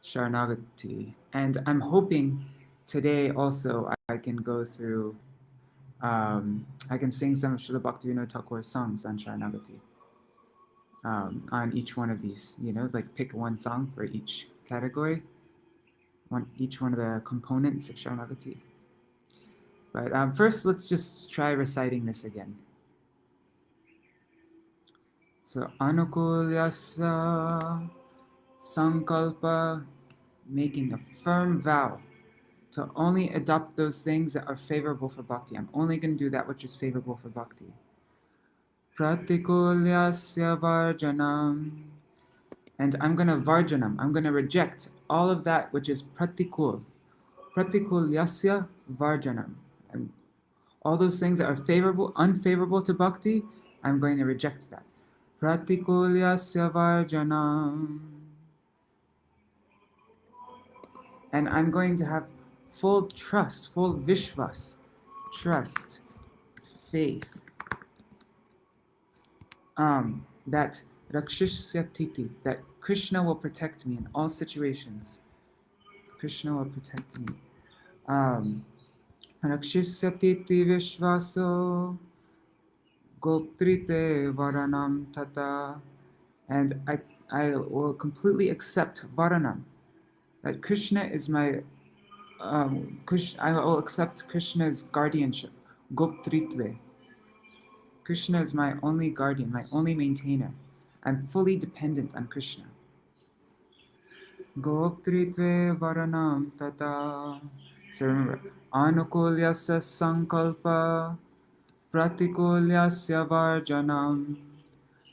śaraṇāgati. And I'm hoping today also I can go through, I can sing some of Srila Bhaktivinoda Thakur's songs on śaraṇāgati. On each one of these, like pick one song for each category, each one of the components of śaraṇāgati. But first, let's just try reciting this again. So, anukulyasya sankalpa, making a firm vow to only adopt those things that are favorable for bhakti. I'm only going to do that which is favorable for bhakti. Pratikulyasya varjanam, and I'm going to varjanam, I'm going to reject all of that which is pratikul. Pratikulyasya varjanam. And all those things that are unfavorable to bhakti, I'm going to reject that. Pratikulyasya varjanam. And I'm going to have full trust, full vishvas, trust, faith, that rakshishyatiti, that Krishna will protect me in all situations. Krishna will protect me. Rakshishyatiti vishvaso goptrite varanam tata. And I will completely accept varanam, that Krishna is my, I will accept Krishna's guardianship, goptritve. Krishna is my only guardian, my only maintainer. I'm fully dependent on Krishna. Goptritve varanam tata. So remember, anukulyasya sankalpa, pratikulyasya varjanam,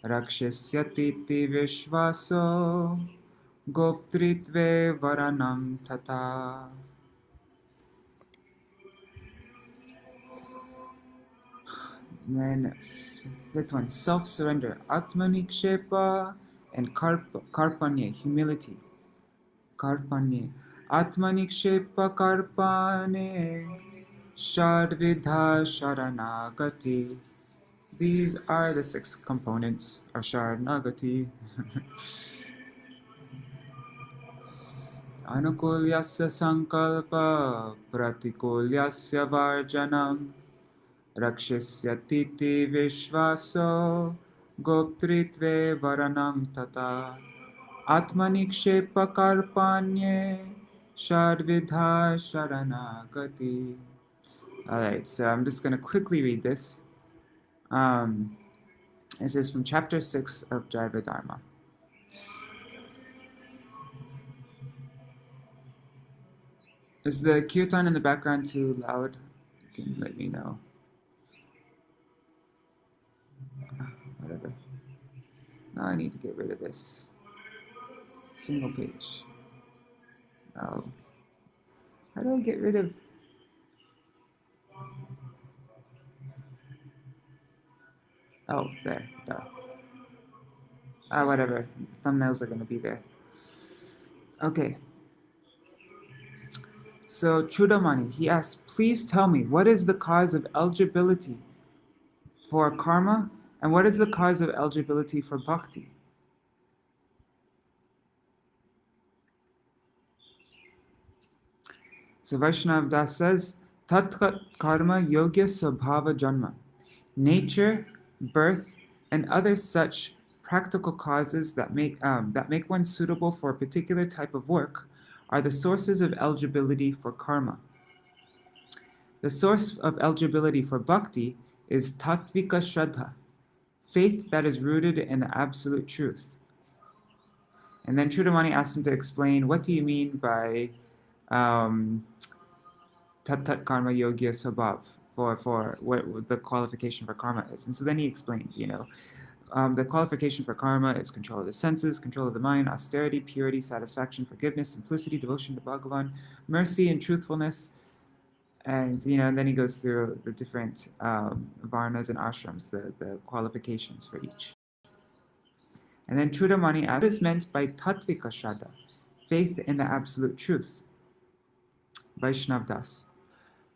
rakshisyatiti vishvaso, goptritve varanam tata. And then fifth one, self-surrender, atmanikshepa, and karpanye, humility. Karpanye, atmanikshepa karpane, śraddhā śaraṇāgati. These are the 6 components of śaraṇāgati. Anukulyasya sankalpa, pratikulyasya varjanam, rakshisyatiti vishvaso, goptritve varanam tata. Atmanikshepa karpanye, śraddhā śaraṇāgati. Alright, so I'm just going to quickly read this. This is from chapter 6 of Jaiva-dharma. Is the kirtan in the background too loud? You can let me know. Whatever. Now I need to get rid of this. Single page. No. How do I get rid of... Oh, there. Duh. Whatever. Thumbnails are going to be there. Okay. So Chudamani, he asks, please tell me, what is the cause of eligibility for karma, and what is the cause of eligibility for bhakti? So Vaishnav Das says, Tat karma yogya svabhava janma. Nature, birth, and other such practical causes that make one suitable for a particular type of work are the sources of eligibility for karma. The source of eligibility for bhakti is tattvika śraddhā, faith that is rooted in the absolute truth. And then Chudamani asked him to explain, what do you mean by tat karma yogya svabhav, for what the qualification for karma is. And so then he explains, the qualification for karma is control of the senses, control of the mind, austerity, purity, satisfaction, forgiveness, simplicity, devotion to Bhagavan, mercy and truthfulness. And, and then he goes through the different varnas and ashrams, the qualifications for each. And then Chudamani asks, what is meant by tattvika śraddhā, faith in the absolute truth? Vaishnav Das.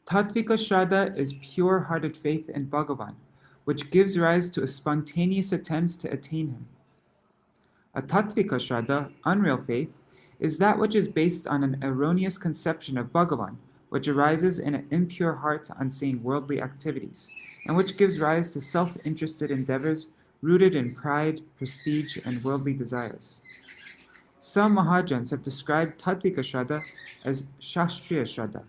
Tattvika śraddhā is pure-hearted faith in Bhagavan, which gives rise to a spontaneous attempt to attain him. A tattvika śraddhā, unreal faith, is that which is based on an erroneous conception of Bhagavan, which arises in an impure heart on seeing worldly activities, and which gives rise to self-interested endeavors rooted in pride, prestige, and worldly desires. Some Mahajans have described Tattvika Śraddhā as Shastriya Śraddhā,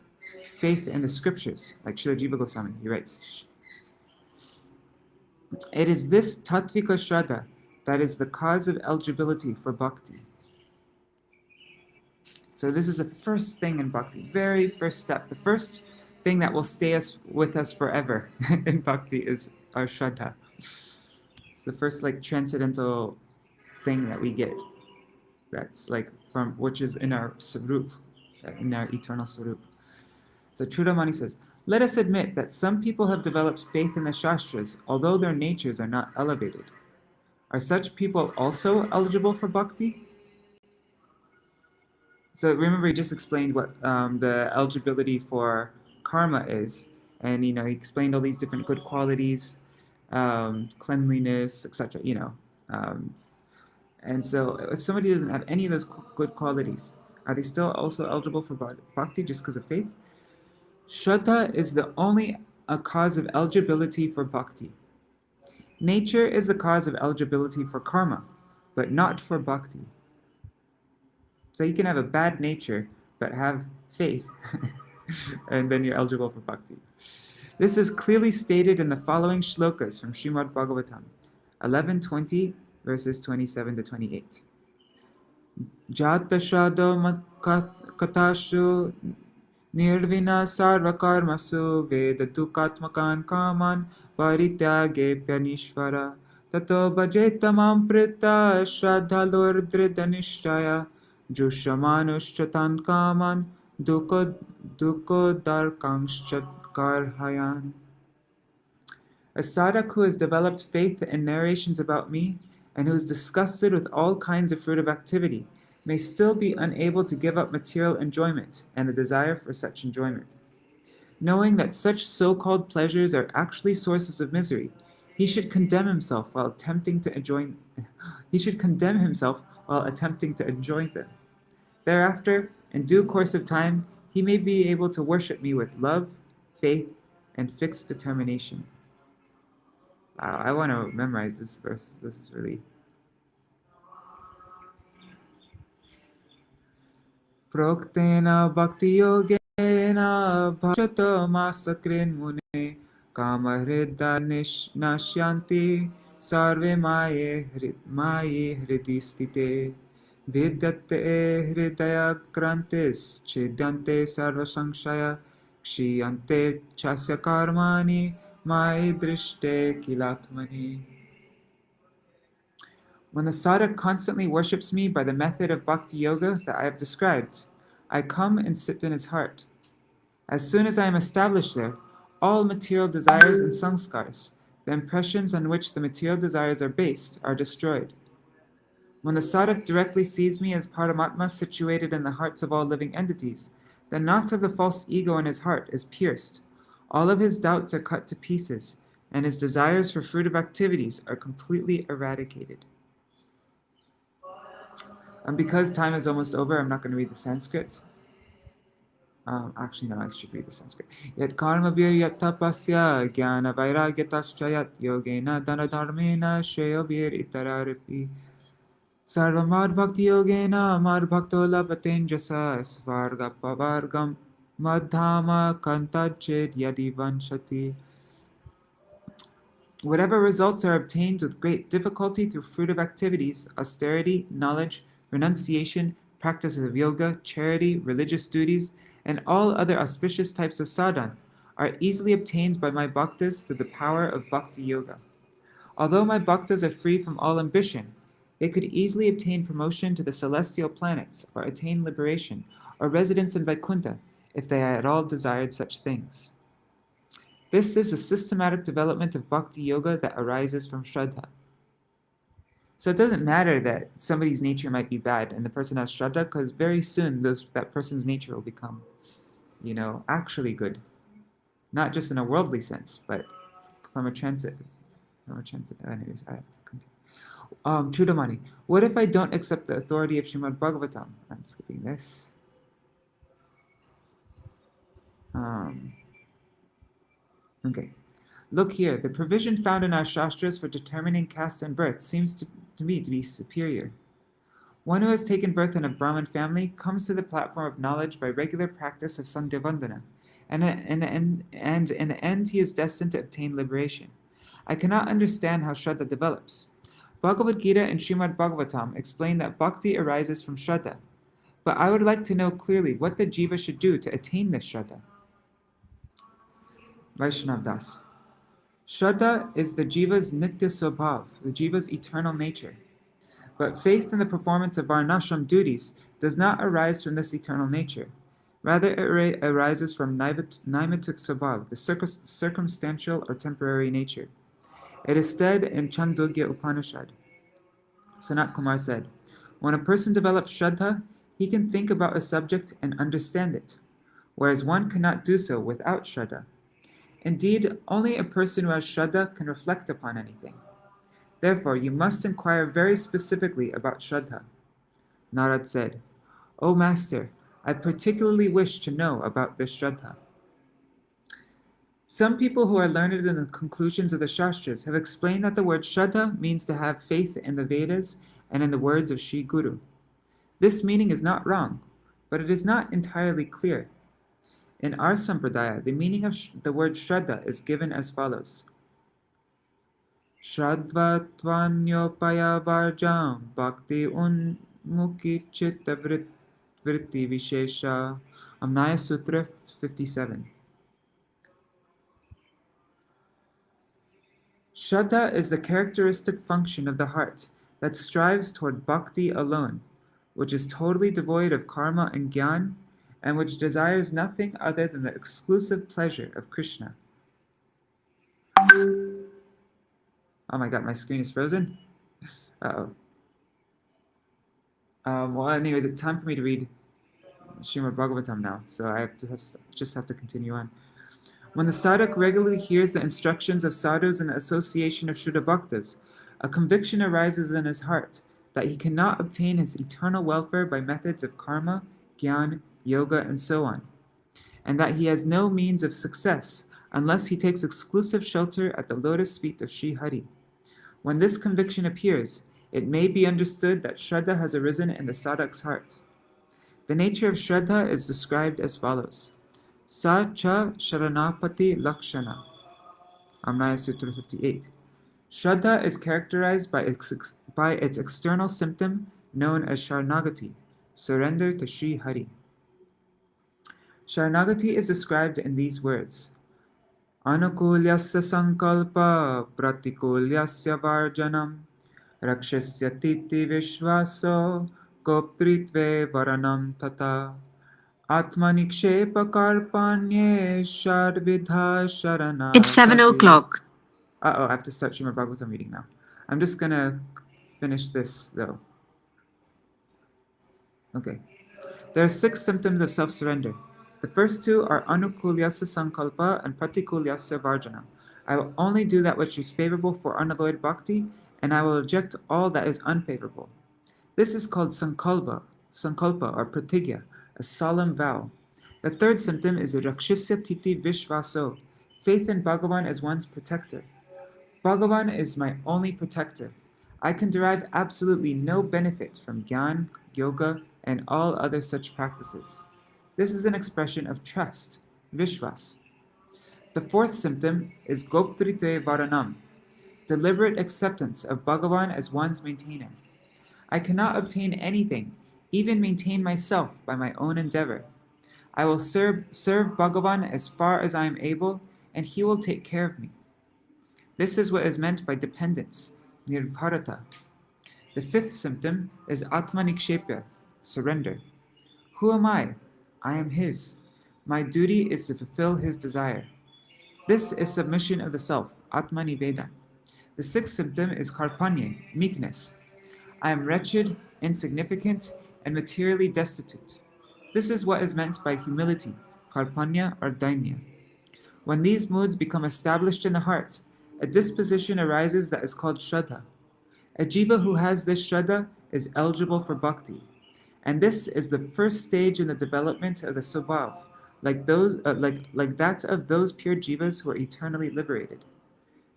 faith in the scriptures, like Srila Jiva Goswami, he writes. It is this Tattvika Śraddhā that is the cause of eligibility for bhakti. So this is the first thing in bhakti, very first step. The first thing that will stay with us forever in bhakti is our Śraddhā. It's the first transcendental thing that we get. That's which is in our sarup, in our eternal sarup. So Chudamani says, let us admit that some people have developed faith in the Shastras, although their natures are not elevated. Are such people also eligible for bhakti? So remember, he just explained what the eligibility for karma is, and he explained all these different good qualities, cleanliness, etc. And so if somebody doesn't have any of those good qualities, are they still also eligible for bhakti just because of faith? Śraddhā is the only cause of eligibility for bhakti. Nature is the cause of eligibility for karma, but not for bhakti. So you can have a bad nature, but have faith, and then you're eligible for bhakti. This is clearly stated in the following shlokas from Srimad Bhagavatam, 11:20, verses 27 to 28. Jata Śraddho Katashu Nirvina Sarva Karmasu Veda Dukatmakan Kaman Parityagepya Nishvara Tato Bhajetamam Prita Śraddha Lordrida Nishtaya Jushamanushchatan Kaman Duko Darkangshat Karhayan. A sadhak who has developed faith in narrations about me and who is disgusted with all kinds of fruitive activity may still be unable to give up material enjoyment and the desire for such enjoyment. Knowing that such so-called pleasures are actually sources of misery, he should condemn himself while attempting to enjoy them. Thereafter, in due course of time, he may be able to worship me with love, faith, and fixed determination. Wow, I want to memorize this verse. This is really... Proktena bhakti yogena bhajata masakrin mune kamahridda nashyanti sarve maye hridi stite vidyate hridaya krantis chidyante sarva samshaya kshiyante chasya karmani mai drishte kilatmani. When the sadhak constantly worships me by the method of bhakti yoga that I have described, I come and sit in his heart. As soon as I am established there, all material desires and sanskars, the impressions on which the material desires are based, are destroyed. When the sadhak directly sees me as Paramatma situated in the hearts of all living entities, the knot of the false ego in his heart is pierced. All of his doubts are cut to pieces, and his desires for fruitive activities are completely eradicated. And because time is almost over, I'm not going to read the Sanskrit. Actually, no, I should read the Sanskrit. Yat karma bir yat tapasya jnana vairagyatascha yogena dhanadharmena shreyo bir itararipi sarvamad bhakti yogena mad bhakto lapatenjasa svarga pavargam madhama kantajit yadi vanshati. Whatever results are obtained with great difficulty through fruitive activities, austerity, knowledge, renunciation, practices of yoga, charity, religious duties, and all other auspicious types of sadhana, are easily obtained by my bhaktas through the power of bhakti yoga. Although my bhaktas are free from all ambition, they could easily obtain promotion to the celestial planets, or attain liberation, or residence in Vaikuntha, if they at all desired such things. This is the systematic development of bhakti yoga that arises from Śraddhā. So it doesn't matter that somebody's nature might be bad and the person has Śraddhā, because very soon that person's nature will become, actually good. Not just in a worldly sense, but from a transit. Anyways, I have to continue. Chudamani, what if I don't accept the authority of Srimad Bhagavatam? I'm skipping this. Okay. Look here, the provision found in our Shastras for determining caste and birth seems to me to be superior. One who has taken birth in a Brahmin family comes to the platform of knowledge by regular practice of Sandhya Vandana, and in the end he is destined to obtain liberation. I cannot understand how Śraddhā develops. Bhagavad Gita and Srimad Bhagavatam explain that bhakti arises from Śraddhā, but I would like to know clearly what the jiva should do to attain this Śraddhā. Vaishnav Das. Śraddhā is the jiva's nitya swabhav, the jiva's eternal nature. But faith in the performance of varnashram duties does not arise from this eternal nature. Rather, it arises from naimatik swabhav, the circumstantial or temporary nature. It is said in Chandogya Upanishad. Sanat Kumar said, when a person develops Śraddhā, he can think about a subject and understand it, whereas one cannot do so without Śraddhā. Indeed, only a person who has Śraddhā can reflect upon anything. Therefore, you must inquire very specifically about Śraddhā. Narad said, O Master, I particularly wish to know about this Śraddhā. Some people who are learned in the conclusions of the Shastras have explained that the word Śraddhā means to have faith in the Vedas and in the words of Sri Guru. This meaning is not wrong, but it is not entirely clear. In our Sampradaya, the meaning of the word Śraddhā is given as follows. Śraddhā tvanyopaya varjam bhakti unmukhi chitta vritti vishesha. Amnaya Sutra 57. Śraddhā is the characteristic function of the heart that strives toward bhakti alone, which is totally devoid of karma and gyan, and which desires nothing other than the exclusive pleasure of Krishna. Oh my god, my screen is frozen? Uh-oh. Well, anyways, it's time for me to read Srimad Bhagavatam now, so I just have to continue on. When the sadhak regularly hears the instructions of sadhus and the association of Shuddha Bhaktas, a conviction arises in his heart that he cannot obtain his eternal welfare by methods of karma, gyan, yoga, and so on, and that he has no means of success unless he takes exclusive shelter at the lotus feet of Sri Hari. When this conviction appears, it may be understood that Śraddhā has arisen in the sadhak's heart. The nature of Śraddhā is described as follows. Sa cha śaraṇāgati lakṣana. Amnaya Sutra 58. Śraddhā is characterized by its external symptom known as śaraṇāgati, surrender to Sri Hari. Śaraṇāgati is described in these words. Anukulyasya sankalpa pratikulyasya varjanam rakshasya titi vishvaso goptritve varanam tata atmanikshepa karpanye shadvidha śaraṇāgati. It's 7 o'clock. I have to start Srimad Bhagavatam reading now. I'm just gonna finish this though. Okay. There are 6 symptoms of self-surrender. The first 2 are anukulyasya sankalpa and pratikulyasya varjana. I will only do that which is favorable for unalloyed bhakti, and I will reject all that is unfavorable. This is called sankalpa or pratigya, a solemn vow. The third symptom is rakshasya titi vishvaso, faith in Bhagavan as one's protector. Bhagavan is my only protector. I can derive absolutely no benefit from gyan, yoga, and all other such practices. This is an expression of trust, vishvas. The fourth symptom is goptrite varanam, deliberate acceptance of Bhagavan as one's maintainer. I cannot obtain anything, even maintain myself by my own endeavor. I will serve Bhagavan as far as I am able, and he will take care of me. This is what is meant by dependence, nirbharata. The fifth symptom is atmanikshepya, surrender. Who am I? I am his. My duty is to fulfill his desire. This is submission of the self, atmaniveda. The sixth symptom is karpanya, meekness. I am wretched, insignificant, and materially destitute. This is what is meant by humility, karpanya or dainya. When these moods become established in the heart, a disposition arises that is called Śraddhā. A jiva who has this Śraddhā is eligible for bhakti. And this is the first stage in the development of the Swabhav, like that of those pure jivas who are eternally liberated.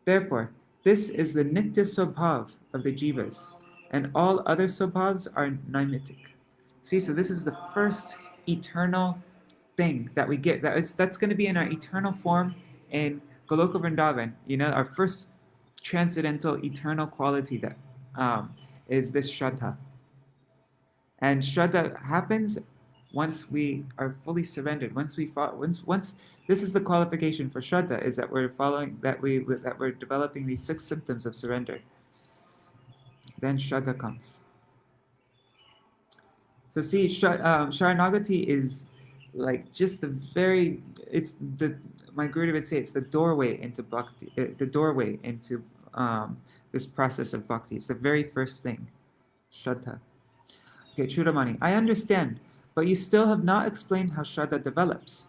Therefore, this is the nitya Swabhav of the jivas, and all other Swabhavs are naimitic. See, so this is the first eternal thing that we get. That's going to be in our eternal form in Goloka Vrindavan. Our first transcendental eternal quality that is this Śraddhā. And Śraddhā happens once we are fully surrendered. Once this is the qualification for Śraddhā, is that we're developing these 6 symptoms of surrender. Then Śraddhā comes. So see, śaraṇāgati is like just my Guru would say it's the doorway into bhakti, the doorway into this process of bhakti. It's the very first thing, Śraddhā. Okay, Chudamani, I understand, but you still have not explained how Śraddhā develops.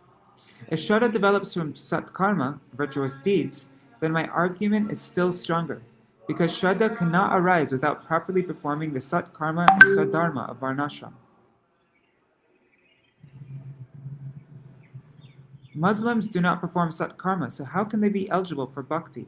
If Śraddhā develops from satkarma, virtuous deeds, then my argument is still stronger, because Śraddhā cannot arise without properly performing the satkarma and swadharma of varnashram. Muslims do not perform satkarma, so how can they be eligible for bhakti?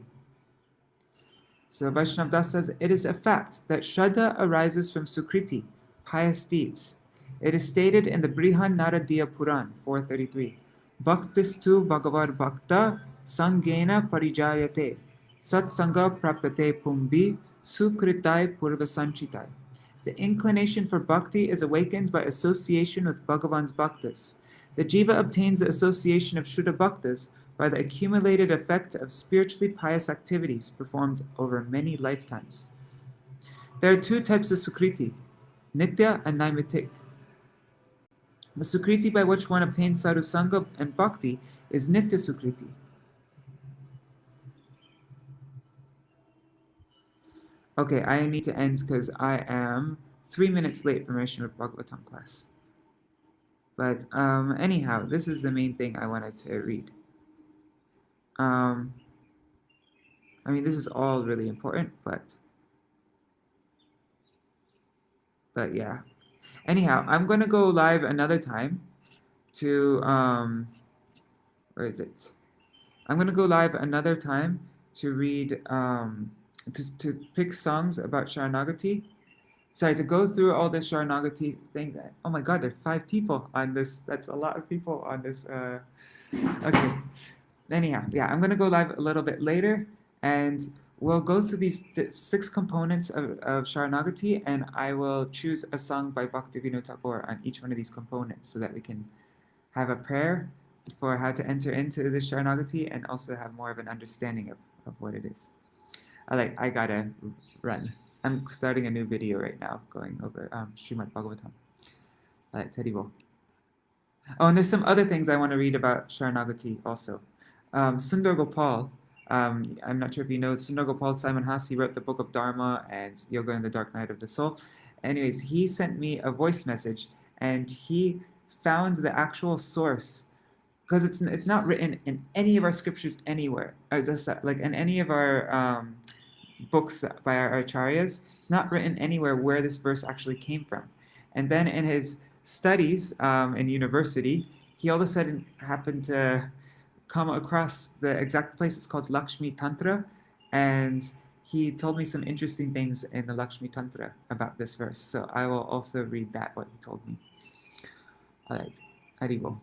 So Vaishnavdas says, it is a fact that Śraddhā arises from sukṛti, pious deeds. It is stated in the Brihan Naradiya Puran 433, Bhaktistu Bhagavad Bhakta Sangena Parijayate Satsanga Prapate Pumbi Sukritai Purvasanchitai. The inclination for bhakti is awakened by association with Bhagavan's bhaktas. The jiva obtains the association of Shuddha bhaktas by the accumulated effect of spiritually pious activities performed over many lifetimes. There are 2 types of sukṛti, nitya and naimitic. The sukṛti by which one obtains sadhusanga and bhakti is nitya sukṛti. Okay, I need to end because I am 3 minutes late for my Srimad Bhagavatam class. But anyhow, this is the main thing I wanted to read. This is all really important, but yeah. Anyhow, I'm going to go live another time to, where is it? I'm going to go live another time to read, to pick songs about śaraṇāgati. Sorry, to go through all this śaraṇāgati thing. Oh my God, there are 5 people on this. That's a lot of people on this. Okay. Anyhow, yeah, I'm going to go live a little bit later, and we'll go through these 6 components of śaraṇāgati, and I will choose a song by Bhaktivinoda Thakur on each one of these components so that we can have a prayer for how to enter into the śaraṇāgati and also have more of an understanding of what it is. I gotta run. I'm starting a new video right now going over Srimad Bhagavatam. Terrible. Oh, and there's some other things I want to read about śaraṇāgati also. Sundar Gopal, I'm not sure if you know, Sundar Gopal Simon Haas, he wrote the book of Dharma and Yoga and the Dark Night of the Soul. Anyways, he sent me a voice message, and he found the actual source, because it's not written in any of our scriptures anywhere, like in any of our books by our acharyas. It's not written anywhere where this verse actually came from. And then in his studies in university, he all of a sudden happened to come across the exact place. It's called Lakshmi Tantra, and he told me some interesting things in the Lakshmi Tantra about this verse. So I will also read that, what he told me. All right, Haribo.